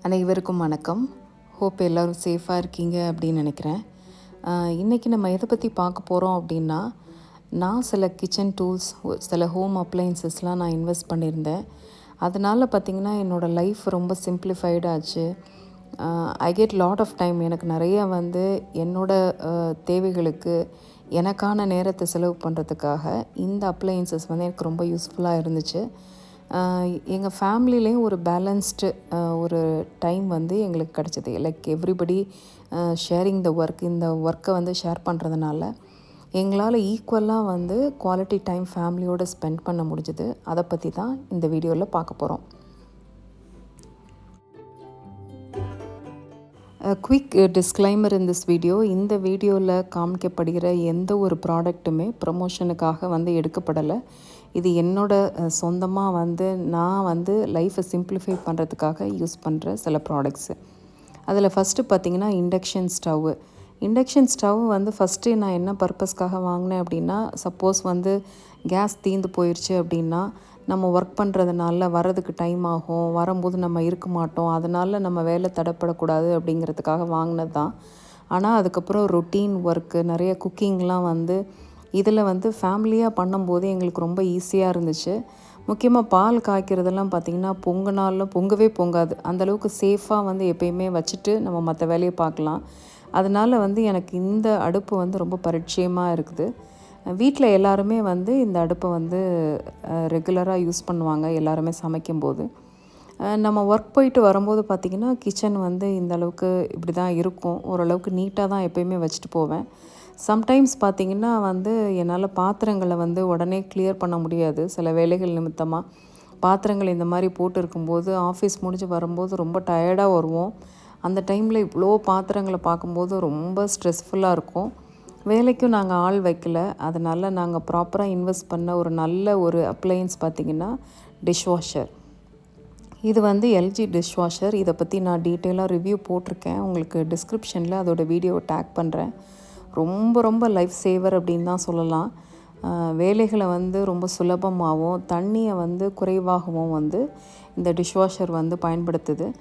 அனைவருக்கும் வணக்கம். ஹோப் எல்லோரும் சேஃபாக இருக்கீங்க அப்படின்னு நினைக்கிறேன். இன்றைக்கி நம்ம எதை பற்றி பார்க்க போகிறோம் அப்படின்னா, நான் சில கிச்சன் டூல்ஸ், சில ஹோம் அப்ளையன்சஸ்லாம் நான் இன்வெஸ்ட் பண்ணியிருந்தேன். அதனால் பார்த்திங்கன்னா என்னோடய லைஃப் ரொம்ப சிம்பிளிஃபைடாச்சு. I get lot of time. எனக்கு நிறைய என்னோடய தேவைகளுக்கு எனக்கான நேரத்தை செலவு பண்ணுறதுக்காக இந்த அப்ளையன்சஸ் எனக்கு ரொம்ப யூஸ்ஃபுல்லாக இருந்துச்சு. எங்கள் ஃபேமிலிலேயும் ஒரு பேலன்ஸ்டு ஒரு டைம் எங்களுக்கு கிடச்சிது. Like everybody sharing the work. இந்த ஒர்க்கை ஷேர் பண்ணுறதுனால எங்களால் ஈக்குவலாக குவாலிட்டி டைம் ஃபேமிலியோடு ஸ்பெண்ட் பண்ண முடிஞ்சுது. அதை பற்றி தான் இந்த வீடியோவில் பார்க்க போகிறோம். Quick disclaimer in this video. இந்த வீடியோவில் காமிக்கப்படுகிற எந்த ஒரு ப்ராடக்ட்டுமே ப்ரமோஷனுக்காக எடுக்கப்படலை. இது என்னோட சொந்தமாக நான் லைஃப்பை சிம்பிளிஃபை பண்ணுறதுக்காக யூஸ் பண்ணுற சில ப்ராடக்ட்ஸு. அதில் ஃபஸ்ட்டு பார்த்திங்கன்னா இண்டக்ஷன் ஸ்டவ் ஃபஸ்ட்டு நான் என்ன பர்பஸ்க்காக வாங்கினேன் அப்படின்னா, சப்போஸ் கேஸ் தீர்ந்து போயிடுச்சு அப்படின்னா நம்ம ஒர்க் பண்ணுறதுனால வரதுக்கு டைம் ஆகும், வரும்போது நம்ம இருக்க மாட்டோம், அதனால் நம்ம வேலை தடைப்படக்கூடாது அப்படிங்கிறதுக்காக வாங்கினது தான். ஆனால் அதுக்கப்புறம் ரொட்டீன் ஒர்க்கு, நிறைய குக்கிங்லாம் இதில் ஃபேமிலியாக பண்ணும்போது எங்களுக்கு ரொம்ப ஈஸியாக இருந்துச்சு. முக்கியமாக பால் காய்க்கிறதெல்லாம் பார்த்திங்கன்னா பொங்கவே பொங்காது. அந்தளவுக்கு சேஃபாக எப்பயுமே வச்சுட்டு நம்ம மற்ற வேலையை பார்க்கலாம். அதனால் எனக்கு இந்த அடுப்பு ரொம்ப பரிச்சயமாக இருக்குது. வீட்டில் எல்லாருமே இந்த அடுப்பை ரெகுலராக யூஸ் பண்ணுவாங்க, எல்லாருமே சமைக்கும்போது. நம்ம ஒர்க் போயிட்டு வரும்போது பார்த்திங்கன்னா கிச்சன் இந்த அளவுக்கு இப்படி தான் இருக்கும். ஓரளவுக்கு நீட்டாக தான் எப்போயுமே வச்சுட்டு போவேன். சம்டைம்ஸ் பார்த்திங்கன்னா என்னால் பாத்திரங்களை உடனே கிளியர் பண்ண முடியாது. சில வேலைகள் நிமித்தமாக பாத்திரங்கள் இந்த மாதிரி போட்டு இருக்கும்போது ஆஃபீஸ் முடிஞ்சு வரும்போது ரொம்ப டயர்டாக வருவோம். அந்த டைமில் இவ்வளோ பாத்திரங்களை பார்க்கும்போது ரொம்ப ஸ்ட்ரெஸ்ஃபுல்லாக இருக்கும். வேலைக்கும் நாங்கள் ஆள் வைக்கல. அதனால் நாங்கள் ப்ராப்பராக இன்வெஸ்ட் பண்ண ஒரு நல்ல ஒரு அப்ளையன்ஸ் பார்த்திங்கன்னா டிஷ்வாஷர். இது எல்ஜி டிஷ்வாஷர். இதை பற்றி நான் டீட்டெயிலாக ரிவ்யூ போட்டிருக்கேன். உங்களுக்கு டிஸ்கிரிப்ஷனில் அதோட வீடியோவை டேக் பண்ணுறேன். ரொம்ப ரொம்ப லைஃப் சேவர் அப்படின்னு தான் சொல்லலாம். வேலைகளை ரொம்ப சுலபமாகவும் தண்ணியை குறைவாகவும் இந்த டிஷ்வாஷர் பயன்படுத்துது.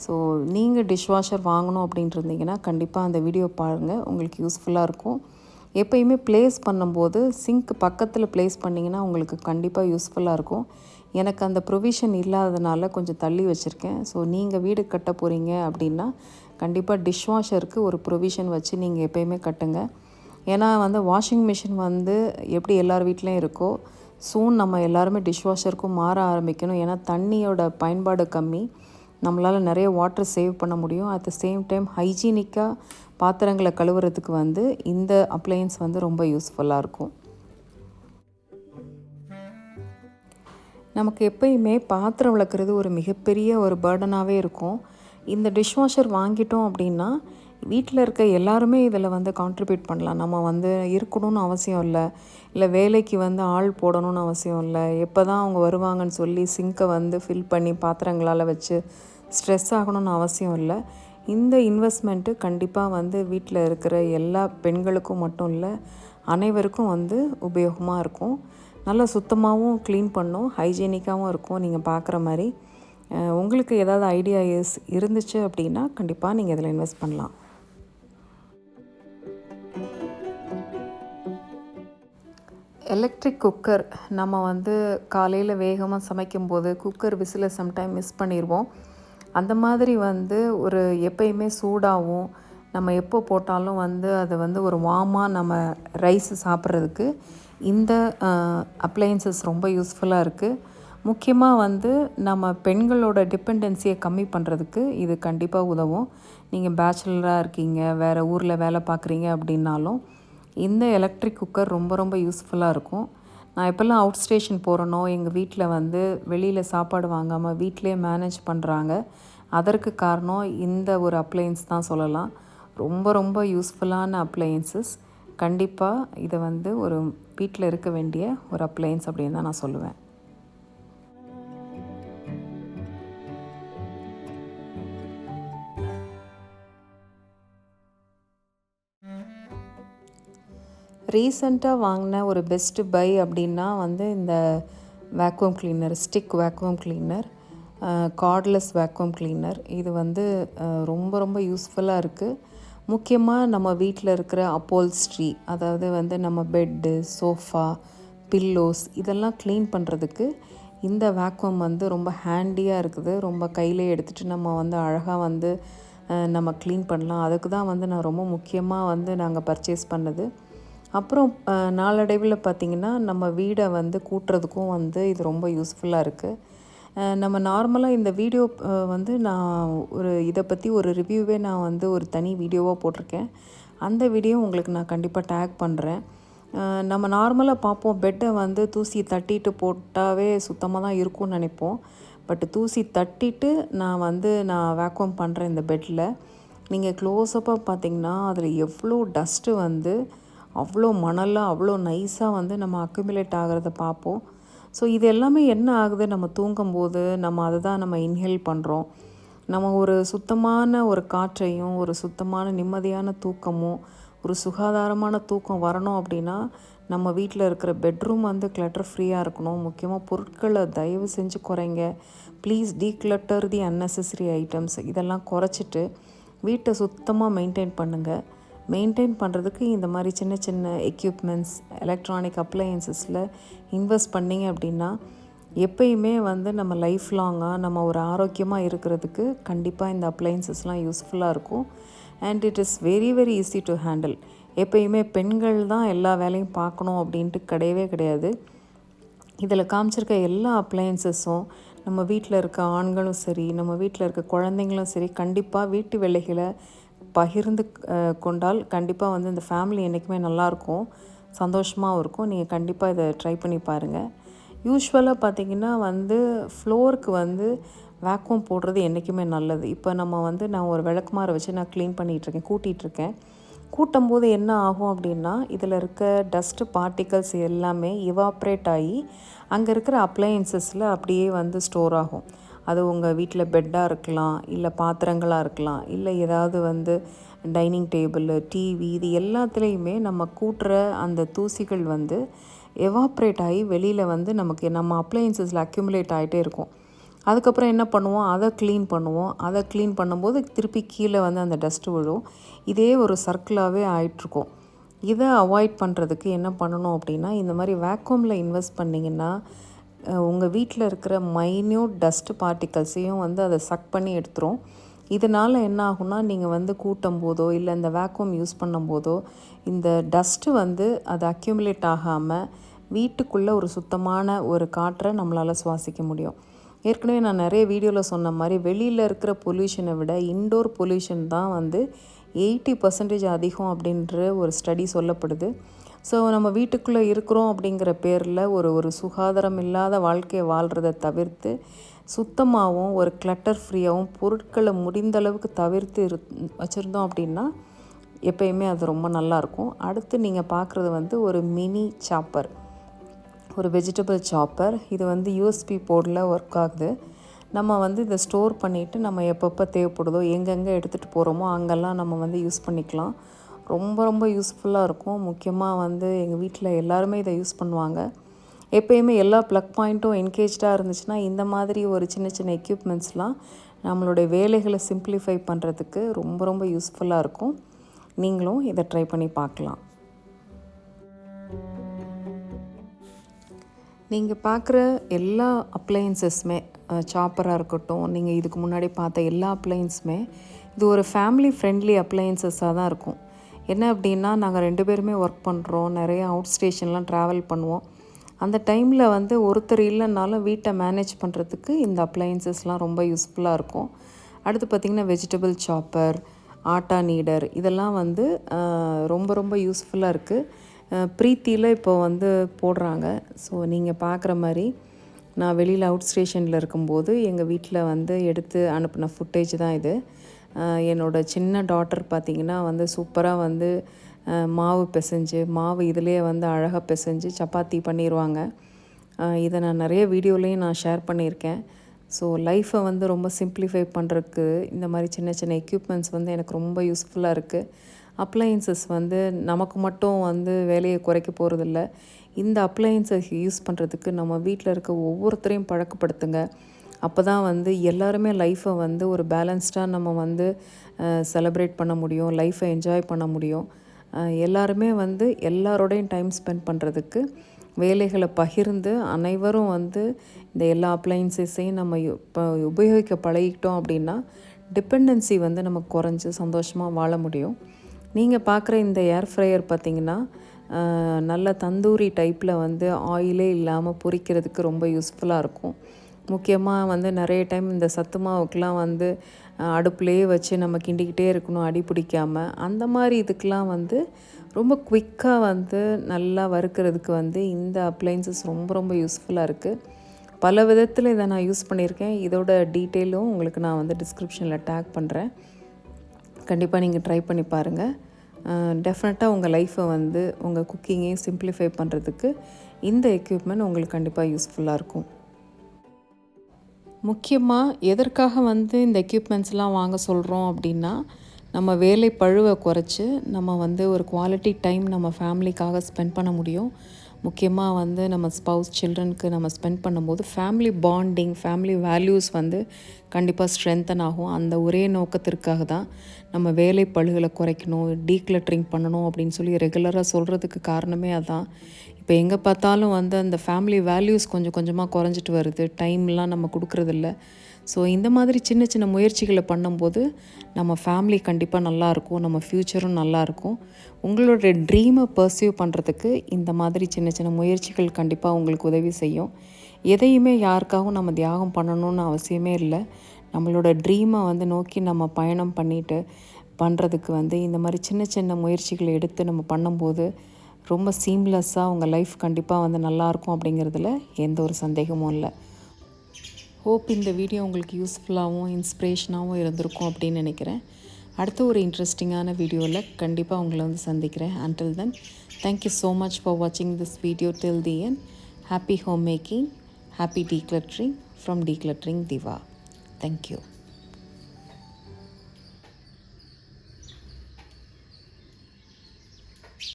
ஸோ நீங்கள் டிஷ்வாஷர் வாங்கணும் அப்படின்ட்டு இருந்தீங்கன்னா கண்டிப்பாக அந்த வீடியோ பாருங்கள், உங்களுக்கு யூஸ்ஃபுல்லாக இருக்கும். எப்போயுமே ப்ளேஸ் பண்ணும்போது சிங்க் பக்கத்தில் ப்ளேஸ் பண்ணிங்கன்னா உங்களுக்கு கண்டிப்பாக யூஸ்ஃபுல்லாக இருக்கும். எனக்கு அந்த ப்ரொவிஷன் இல்லாததுனால கொஞ்சம் தள்ளி வச்சுருக்கேன். ஸோ நீங்கள் வீடு கட்ட போகிறீங்க அப்படின்னா கண்டிப்பாக டிஷ்வாஷருக்கு ஒரு ப்ரொவிஷன் வச்சு நீங்கள் எப்போயுமே கட்டுங்க. ஏன்னா வாஷிங் மிஷின் எப்படி எல்லார் வீட்லேயும் இருக்கோ, சூன் நம்ம எல்லாருமே டிஷ்வாஷருக்கும் மாற ஆரம்பிக்கணும். ஏன்னா தண்ணியோட பயன்பாடு கம்மி, நம்மளால் நிறைய வாட்டர் சேவ் பண்ண முடியும். அட் த சேம் டைம் ஹைஜீனிக்காக பாத்திரங்களை கழுவுறதுக்கு இந்த அப்ளையன்ஸ் ரொம்ப யூஸ்ஃபுல்லாக இருக்கும். நமக்கு எப்பயுமே பாத்திரம் விளக்குறது ஒரு மிகப்பெரிய ஒரு பேர்டனாகவே இருக்கும். இந்த டிஷ்வாஷர் வாங்கிட்டோம் அப்படின்னா வீட்டில் இருக்க எல்லாருமே இதில் கான்ட்ரிபியூட் பண்ணலாம். நம்ம இருக்கணும்னு அவசியம் இல்லை வேலைக்கு ஆள் போடணும்னு அவசியம் இல்லை. எப்போ தான் அவங்க வருவாங்கன்னு சொல்லி சிங்கை ஃபில் பண்ணி பாத்திரங்களால் வச்சு ஸ்ட்ரெஸ் ஆகணும்னு அவசியம் இல்லை. இந்த இன்வெஸ்ட்மெண்ட்டு கண்டிப்பாக வீட்டில் இருக்கிற எல்லா பெண்களுக்கும் மட்டும் இல்லை, அனைவருக்கும் உபயோகமாக இருக்கும். நல்லா சுத்தமாகவும் க்ளீன் பண்ணும், ஹைஜீனிக்காகவும் இருக்கும். நீங்கள் பார்க்குற மாதிரி உங்களுக்கு ஏதாவது ஐடியா இருந்துச்சு அப்படின்னா கண்டிப்பாக நீங்கள் இதில் இன்வெஸ்ட் பண்ணலாம். Electric cooker. நம்ம காலையில் வேகமாக சமைக்கும்போது குக்கர் விசிலை சம்டைம் மிஸ் பண்ணிடுவோம். அந்த மாதிரி ஒரு எப்பயுமே சூடாகவும் நம்ம எப்போ போட்டாலும் அதை ஒரு வார்மாக நம்ம ரைஸ் சாப்பிட்றதுக்கு இந்த அப்ளையன்சஸ் ரொம்ப யூஸ்ஃபுல்லாக இருக்குது. முக்கியமாக நம்ம பெண்களோட டிபெண்டன்சியை கம்மி பண்ணுறதுக்கு இது கண்டிப்பாக உதவும். நீங்கள் பேச்சுலராக இருக்கீங்க, வேறு ஊரில் வேலை பார்க்குறீங்க அப்படின்னாலும் இந்த எலக்ட்ரிக் குக்கர் ரொம்ப ரொம்ப யூஸ்ஃபுல்லாக இருக்கும். நான் எப்போல்லாம் அவுட் ஸ்டேஷன் போகிறேனோ, எங்கள் வீட்டில் வெளியில் சாப்பாடு வாங்காமல் வீட்டிலே மேனேஜ் பண்ணுறாங்க. அதற்கு காரணம் இந்த ஒரு அப்ளையன்ஸ் தான் சொல்லலாம். ரொம்ப ரொம்ப யூஸ்ஃபுல்லான அப்ளையன்சஸ். கண்டிப்பாக இதை ஒரு வீட்டில் இருக்க வேண்டிய ஒரு அப்ளையன்ஸ் அப்படின்னு தான் நான் சொல்லுவேன். ரீசெண்டாக வாங்கின ஒரு பெஸ்ட்டு பை அப்படின்னா இந்த vacuum cleaner, stick vacuum cleaner. Cordless vacuum cleaner. இது வந்து ரொம்ப ரொம்ப யூஸ்ஃபுல்லாக இருக்குது. முக்கியமாக நம்ம வீட்டில் இருக்கிற அப்போல்ஸ்ட்ரி, அதாவது வந்து நம்ம பெட்டு, சோஃபா, பில்லோஸ் இதெல்லாம் க்ளீன் பண்ணுறதுக்கு இந்த வேக்யூம் வந்து ரொம்ப ஹேண்டியாக இருக்குது. ரொம்ப கையிலே எடுத்துகிட்டு நம்ம வந்து அழகாக வந்து நம்ம க்ளீன் பண்ணலாம். அதுக்கு தான் வந்து நான் ரொம்ப முக்கியமாக வந்து நாங்கள் பர்ச்சேஸ் பண்ணது. அப்புறம் நாளடைவில் பார்த்திங்கன்னா நம்ம வீடை வந்து கூட்டுறதுக்கும் வந்து இது ரொம்ப யூஸ்ஃபுல்லாக இருக்குது. நம்ம நார்மலாக இந்த வீடியோ வந்து நான் இதை பற்றி ஒரு ரிவ்யூவே நான் வந்து ஒரு தனி வீடியோவாக போட்டிருக்கேன். அந்த வீடியோ உங்களுக்கு நான் கண்டிப்பாக டேக் பண்ணுறேன். நம்ம நார்மலாக பார்ப்போம், பெட்டை வந்து தூசி தட்டிட்டு போட்டாவே சுத்தமாக தான் இருக்கும்னு நினைப்போம். பட் தூசி தட்டிட்டு நான் வேக்யூம் பண்ணுறேன் இந்த பெட்டில். நீங்கள் க்ளோஸ்அப்பாக பார்த்திங்கன்னா அதில் எவ்வளோ டஸ்ட்டு வந்து அவ்வளோ மணலாக அவ்வளோ நைஸாக வந்து நம்ம அக்குமுலேட் ஆகிறத பார்ப்போம். ஸோ இது எல்லாமே என்ன ஆகுது, நம்ம தூங்கும்போது நம்ம அதை தான் நம்ம இன்ஹேல் பண்ணுறோம். நம்ம ஒரு சுத்தமான ஒரு காற்றையும் ஒரு சுத்தமான நிம்மதியான தூக்கமும் ஒரு சுகாதாரமான தூக்கம் வரணும் அப்படின்னா நம்ம வீட்டில் இருக்கிற பெட்ரூம் வந்து கிளட்டர் ஃப்ரீயாக இருக்கணும். முக்கியமாக பொருட்களை தயவு செஞ்சு குறைங்க. Please declutter the unnecessary items. இதெல்லாம் குறைச்சிட்டு வீட்டை சுத்தமாக மெயின்டைன் பண்ணுங்கள். மெயின்டைன் பண்ணுறதுக்கு இந்த மாதிரி சின்ன சின்ன எக்யூப்மெண்ட்ஸ், எலக்ட்ரானிக் அப்ளையன்சஸில் இன்வெஸ்ட் பண்ணிங்க அப்படின்னா எப்பயுமே வந்து நம்ம லைஃப் லாங்காக நம்ம ஒரு ஆரோக்கியமாக இருக்கிறதுக்கு கண்டிப்பாக இந்த அப்ளையன்சஸ்லாம் யூஸ்ஃபுல்லாக இருக்கும். And it is very very easy to handle. எப்பயுமே பெண்கள் தான் எல்லா வேலையும் பார்க்கணும் அப்படின்ட்டு கிடையவே கிடையாது. இதில் காமிச்சிருக்க எல்லா அப்ளையன்சஸும் நம்ம வீட்டில் இருக்க ஆண்களும் சரி, நம்ம வீட்டில் இருக்க குழந்தைங்களும் சரி, கண்டிப்பாக வீட்டு வேலைகளை பகிர்ந்து கொண்டால் கண்டிப்பாக வந்து இந்த ஃபேமிலி என்றைக்குமே நல்லாயிருக்கும், சந்தோஷமாகவும் இருக்கும். நீங்கள் கண்டிப்பாக இதை ட்ரை பண்ணி பாருங்கள். யூஸ்வலாக பார்த்திங்கன்னா வந்து ஃப்ளோருக்கு வந்து வேக்யூம் போடுறது என்றைக்குமே நல்லது. இப்போ நான் ஒரு விளக்குமாரை வச்சு நான் க்ளீன் பண்ணிகிட்ருக்கேன், கூட்டிகிட்ருக்கேன். கூட்டும்போது என்ன ஆகும் அப்படின்னா இதில் இருக்க டஸ்ட்டு பார்ட்டிகல்ஸ் எல்லாமே இவாப்ரேட் ஆகி அங்கே இருக்கிற அப்ளையன்சஸில் அப்படியே வந்து ஸ்டோர் ஆகும். அது உங்கள் வீட்டில் பெட்டாக இருக்கலாம், இல்லை பாத்திரங்களாக இருக்கலாம், இல்லை ஏதாவது வந்து டைனிங் டேபிள், டிவி, இது எல்லாத்துலேயுமே நம்ம கூட்டுற அந்த தூசிகள் வந்து எவாப்ரேட் ஆகி வெளியில் வந்து நம்ம அப்ளையன்சஸில் அக்யூமுலேட் ஆகிட்டே இருக்கும். அதுக்கப்புறம் என்ன பண்ணுவோம், அதை க்ளீன் பண்ணும்போது திருப்பி கீழே வந்து அந்த டஸ்ட்டு விழும். இதே ஒரு சர்க்கிளாகவே ஆகிட்ருக்கும். இதை அவாய்ட் பண்ணுறதுக்கு என்ன பண்ணணும் அப்படின்னா, இந்த மாதிரி வேக்யூமில் இன்வெஸ்ட் பண்ணிங்கன்னா உங்கள் வீட்டில் இருக்கிற மைன்யூட் டஸ்ட்டு பார்ட்டிகல்ஸையும் வந்து அதை சக் பண்ணி எடுத்துரும். இதனால் என்ன ஆகும்னா, நீங்கள் வந்து கூட்டும் போதோ இல்லை இந்த வேக்யூம் யூஸ் பண்ணும்போதோ இந்த டஸ்ட்டு வந்து அது அக்யூமுலேட் ஆகாமல் வீட்டுக்குள்ளே ஒரு சுத்தமான ஒரு காற்றை நம்மளால் சுவாசிக்க முடியும். ஏற்கனவே நான் நிறைய வீடியோவில் சொன்ன மாதிரி வெளியில் இருக்கிற பொல்யூஷனை விட இன்டோர் பொல்யூஷன் தான் வந்து 80% அதிகம் அப்படின்ற ஒரு ஸ்டடி சொல்லப்படுது. ஸோ நம்ம வீட்டுக்குள்ளே இருக்கிறோம் அப்படிங்கிற பேரில் ஒரு சுகாதாரம் இல்லாத வாழ்க்கையை வாழ்கிறத தவிர்த்து சுத்தமாகவும் ஒரு கிளட்டர் ஃப்ரீயாகவும் பொருட்களை முடிந்தளவுக்கு தவிர்த்து வச்சுருந்தோம் அப்படின்னா எப்பயுமே அது ரொம்ப நல்லாயிருக்கும். அடுத்து நீங்கள் பார்க்குறது வந்து ஒரு மினி சாப்பர், ஒரு வெஜிடபிள் சாப்பர். இது வந்து யூஎஸ்பி போர்டில் ஒர்க் ஆகுது. நம்ம வந்து இதை ஸ்டோர் பண்ணிவிட்டு நம்ம எப்பப்போ தேவைப்படுதோ எங்கெங்கே எடுத்துகிட்டு போகிறோமோ அங்கெல்லாம் நம்ம வந்து யூஸ் பண்ணிக்கலாம். ரொம்ப ரொம்ப யூஸ்ஃபுல்லாக இருக்கும். முக்கியமாக வந்து எங்கள் வீட்டில் எல்லாருமே இதை யூஸ் பண்ணுவாங்க. எப்பயுமே எல்லா ப்ளக் பாயிண்ட்டும் என்கேஜாக இருந்துச்சுன்னா இந்த மாதிரி ஒரு சின்ன சின்ன எக்யூப்மெண்ட்ஸ்லாம் நம்மளுடைய வேலைகளை சிம்பிளிஃபை பண்ணுறதுக்கு ரொம்ப ரொம்ப யூஸ்ஃபுல்லாக இருக்கும். நீங்களும் இதை ட்ரை பண்ணி பார்க்கலாம். நீங்கள் பார்க்குற எல்லா அப்ளையன்சஸுமே, சாப்பராக இருக்கட்டும், நீங்கள் இதுக்கு முன்னாடி பார்த்த எல்லா அப்ளையன்ஸுமே இது ஒரு ஃபேமிலி ஃப்ரெண்ட்லி அப்ளையன்சஸாக தான் இருக்கும். என்ன அப்படின்னா, நாங்கள் 2 பேருமே ஒர்க் பண்ணுறோம், நிறைய அவுட் ஸ்டேஷன்லாம் ட்ராவல் பண்ணுவோம். அந்த டைமில் வந்து ஒருத்தர் இல்லைனாலும் வீட்டை மேனேஜ் பண்ணுறதுக்கு இந்த அப்ளையன்சஸ்லாம் ரொம்ப யூஸ்ஃபுல்லாக இருக்கும். அடுத்து பார்த்திங்கன்னா வெஜிடபிள் சாப்பர், ஆட்டா நீடர், இதெல்லாம் வந்து ரொம்ப ரொம்ப யூஸ்ஃபுல்லாக இருக்குது. ப்ரீத்தியில் இப்போ வந்து போடுறாங்க. ஸோ நீங்கள் பார்க்குற மாதிரி நான் வெளியில் அவுட் ஸ்டேஷனில் இருக்கும்போது எங்கள் வீட்டில் வந்து எடுத்து அனுப்பின ஃபுட்டேஜ் தான் இது. என்னோடய சின்ன டாட்டர் பார்த்திங்கன்னா வந்து சூப்பராக வந்து மாவு இதிலே வந்து அழகாக பிசைஞ்சு சப்பாத்தி பண்ணிடுவாங்க. இதை நான் நிறைய வீடியோலையும் நான் ஷேர் பண்ணியிருக்கேன். ஸோ லைஃப்பை வந்து ரொம்ப சிம்பிளிஃபை பண்ணுறதுக்கு இந்த மாதிரி சின்ன சின்ன எக்யூப்மெண்ட்ஸ் வந்து எனக்கு ரொம்ப யூஸ்ஃபுல்லாக இருக்குது. அப்ளையன்சஸ் வந்து நமக்கு மட்டும் வந்து வேலையை குறைக்க போகிறதில்ல. இந்த அப்ளையன்ஸை யூஸ் பண்ணுறதுக்கு நம்ம வீட்டில் இருக்க ஒவ்வொருத்தரையும் பழக்கப்படுத்துங்க. அப்போ தான் வந்து எல்லாருமே லைஃப்பை வந்து ஒரு பேலன்ஸ்டாக நம்ம வந்து செலிப்ரேட் பண்ண முடியும், லைஃப்பை என்ஜாய் பண்ண முடியும். எல்லாருமே வந்து எல்லாரோடையும் டைம் ஸ்பெண்ட் பண்ணுறதுக்கு வேலைகளை பகிர்ந்து அனைவரும் வந்து இந்த எல்லா அப்ளைன்சஸையும் நம்ம இப்போ உபயோகிக்க பழகிக்கிட்டோம் அப்படின்னா டிபெண்டன்சி வந்து நமக்கு குறைஞ்சி சந்தோஷமாக வாழ முடியும். நீங்கள் பார்க்குற இந்த ஏர் ஃப்ரையர் பார்த்திங்கன்னா நல்ல தந்தூரி டைப்பில் வந்து ஆயிலே இல்லாமல் பொரிக்கிறதுக்கு ரொம்ப யூஸ்ஃபுல்லாக இருக்கும். முக்கியமாக வந்து நிறைய டைம் இந்த சத்து மாவுக்கெலாம் வந்து அடுப்புலேயே வச்சு நம்ம கிண்டிக்கிட்டே இருக்கணும் அடி பிடிக்காமல். அந்த மாதிரி இதுக்கெலாம் வந்து ரொம்ப குயிக்காக வந்து நல்லா வறுக்கிறதுக்கு வந்து இந்த அப்ளைன்சஸ் ரொம்ப ரொம்ப யூஸ்ஃபுல்லாக இருக்குது. பல விதத்தில் இதை நான் யூஸ் பண்ணியிருக்கேன். இதோட டீட்டெயிலும் உங்களுக்கு நான் வந்து டிஸ்கிரிப்ஷனில் டேக் பண்ணுறேன். கண்டிப்பாக நீங்கள் ட்ரை பண்ணி பாருங்கள். டெஃபினட்டாக உங்கள் லைஃப்பை வந்து உங்கள் குக்கிங்கையும் சிம்பிளிஃபை பண்ணுறதுக்கு இந்த எக்யூப்மெண்ட் உங்களுக்கு கண்டிப்பாக யூஸ்ஃபுல்லாக இருக்கும். முக்கியமாக எதற்காக வந்து இந்த எக்யூப்மெண்ட்ஸ்லாம் வாங்க சொல்கிறோம் அப்படின்னா, நம்ம வேலை பழுவை குறைச்சி நம்ம வந்து ஒரு குவாலிட்டி டைம் நம்ம ஃபேமிலிக்காக ஸ்பெண்ட் பண்ண முடியும். முக்கியமாக வந்து நம்ம ஸ்பவுஸ் சில்ட்ரனுக்கு நம்ம ஸ்பெண்ட் பண்ணும்போது ஃபேமிலி பாண்டிங், ஃபேமிலி வேல்யூஸ் வந்து கண்டிப்பாக ஸ்ட்ரென்தன் ஆகும். அந்த ஒரே நோக்கத்திற்காக தான் நம்ம வேலை பழுகளை குறைக்கணும், டீக்ளட்டரிங் பண்ணணும் அப்படின்னு சொல்லி ரெகுலராக சொல்கிறதுக்கு காரணமே அதான். இப்போ எங்கே பார்த்தாலும் வந்து அந்த ஃபேமிலி வேல்யூஸ் கொஞ்சம் கொஞ்சமாக குறைஞ்சிட்டு வருது, டைம்லாம் நம்ம கொடுக்குறதில்ல. ஸோ இந்த மாதிரி சின்ன சின்ன முயற்சிகளை பண்ணும்போது நம்ம ஃபேமிலி கண்டிப்பாக நல்லாயிருக்கும், நம்ம ஃப்யூச்சரும் நல்லாயிருக்கும். உங்களோட ட்ரீமை பர்சியூ பண்ணுறதுக்கு இந்த மாதிரி சின்ன சின்ன முயற்சிகள் கண்டிப்பாக உங்களுக்கு உதவி செய்யும். எதையுமே யாருக்காகவும் நம்ம தியாகம் பண்ணணும்னு அவசியமே இல்லை. நம்மளோட ட்ரீமை வந்து நோக்கி நம்ம பயணம் பண்ணிட்டு பண்ணுறதுக்கு வந்து இந்த மாதிரி சின்ன சின்ன முயற்சிகளை எடுத்து நம்ம பண்ணும்போது ரொம்ப சீம்லெஸ்ஸாக உங்கள் லைஃப் கண்டிப்பாக வந்து நல்லாயிருக்கும் அப்படிங்கிறதுல எந்த ஒரு சந்தேகமும் இல்லை. ஹோப் இந்த வீடியோ உங்களுக்கு யூஸ்ஃபுல்லாகவும் இன்ஸ்பிரேஷனாகவும் இருந்திருக்கும் அப்படின்னு நினைக்கிறேன். அடுத்த ஒரு இன்ட்ரெஸ்டிங்கான வீடியோவில் கண்டிப்பாக உங்களை வந்து சந்திக்கிறேன். Until then, thank you so much for watching this video till the end. Happy homemaking, happy decluttering from Decluttering Diva. Thank you.